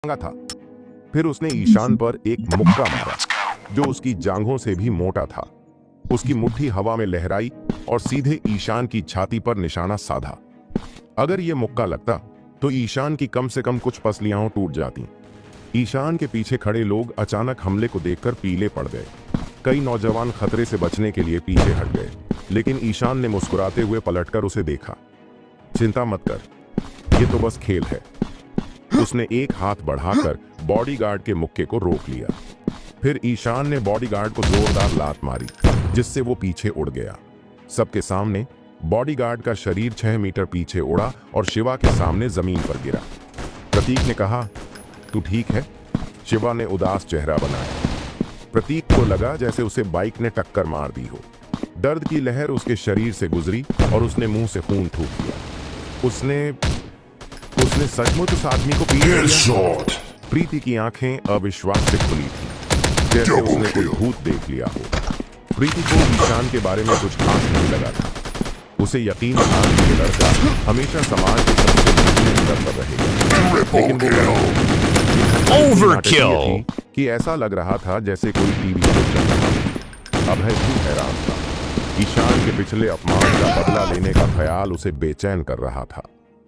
मांगा था। फिर उसने ईशान पर एक मुक्का मारा जो उसकी जांघों से भी मोटा था। उसकी मुट्ठी हवा में लहराई और सीधे ईशान की छाती पर निशाना साधा। अगर यह मुक्का लगता तो ईशान की कम से कम कुछ पसलियां टूट जाती। ईशान के पीछे खड़े लोग अचानक हमले को देखकर पीले पड़ गए। कई नौजवान खतरे से बचने के लिए पीछे हट गए, लेकिन ईशान ने मुस्कुराते हुए पलटकर उसे देखा। चिंता मत कर, ये तो बस खेल है। उसने एक हाथ बढ़ाकर बॉडीगार्ड के मुक्के को रोक लिया। फिर ईशान ने बॉडीगार्ड को जोरदार लात मारी, जिससे वो पीछे उड़ गया। सबके सामने बॉडीगार्ड का शरीर 6 मीटर पीछे उड़ा और शिवा के सामने जमीन पर गिरा। प्रतीक ने कहा, तू ठीक है? शिवा ने उदास चेहरा बनाया। प्रतीक को लगा जैसे उसे बाइक ने टक्कर मार दी हो। दर्द की लहर उसके शरीर से गुजरी और उसने मुंह से खून थूक दिया। उसने सचमुच उस आदमी को पीट दिया। प्रीति की आंखें अविश्वास से खुली थी, जैसे उसने कोई भूत देख लिया हो। प्रीति को ईशान के बारे में कुछ खास नहीं लगा था। उसे यकीन था कि ये लड़का हमेशा समाज के सबसे निचले स्तर पर रहेगा, लेकिन वो थी कि ऐसा लग रहा था जैसे कोई टीवी शो चल रहा था। अभय भी हैरान था। ईशान के पिछले अपमान का बदला लेने का ख्याल उसे बेचैन कर रहा था।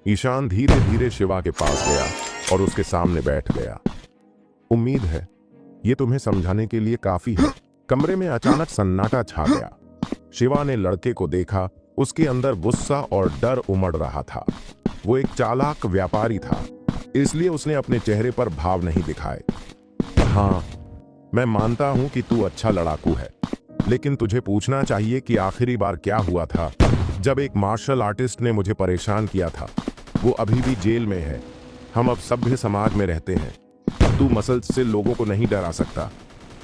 ईशान धीरे धीरे शिवा के पास गया और उसके सामने बैठ गया। उम्मीद है ये तुम्हें समझाने के लिए काफी है। कमरे में अचानक सन्नाटा छा गया। शिवा ने लड़के को देखा। उसके अंदर गुस्सा और डर उमड़ रहा था। वो एक चालाक व्यापारी था, इसलिए उसने अपने चेहरे पर भाव नहीं दिखाए। हाँ, मैं मानता हूं कि तू अच्छा लड़ाकू है, लेकिन तुझे पूछना चाहिए कि आखिरी बार क्या हुआ था जब एक मार्शल आर्टिस्ट ने मुझे परेशान किया था। वो अभी भी जेल में है। हम अब सभ्य समाज में रहते हैं। तू मसल से लोगों को नहीं डरा सकता।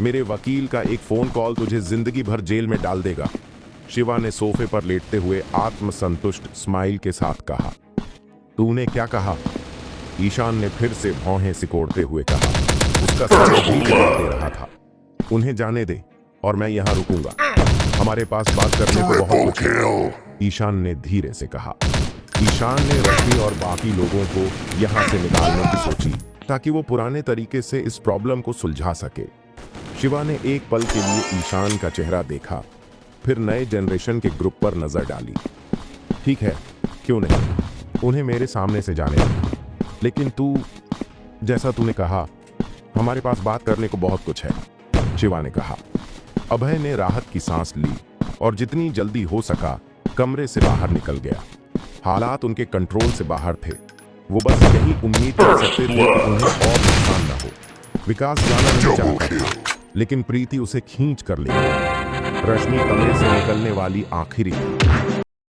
मेरे वकील का एक फोन कॉल तुझे जिंदगी भर जेल में डाल देगा। शिवा ने सोफे पर लेटते हुए आत्मसंतुष्ट स्माइल के साथ कहा। तूने क्या कहा? ईशान ने फिर से भौहें सिकोड़ते हुए कहा। उसका सर भी दे रहा था। उन्हें जाने दे और मैं यहाँ रुकूंगा। हमारे पास बात करने को बहुत कुछ है, ईशान ने धीरे से कहा। ईशान ने रश्मि और बाकी लोगों को यहाँ से निकालने की सोची ताकि वो पुराने तरीके से इस प्रॉब्लम को सुलझा सके। शिवा ने एक पल के लिए ईशान का चेहरा देखा, फिर नए जनरेशन के ग्रुप पर नजर डाली। ठीक है, क्यों नहीं, उन्हें मेरे सामने से जाने दे। लेकिन तू, जैसा तूने कहा, हमारे पास बात करने को बहुत कुछ है, शिवा ने कहा। अभय ने राहत की सांस ली और जितनी जल्दी हो सका कमरे से बाहर निकल गया। हालात उनके कंट्रोल से बाहर थे। वो बस यही उम्मीद कर सकते थे कि उन्हें और नुकसान न हो। विकास जाना नहीं चाहता था, लेकिन प्रीति उसे खींच कर ले गई। रश्मि कमरे से निकलने वाली आखिरी थी।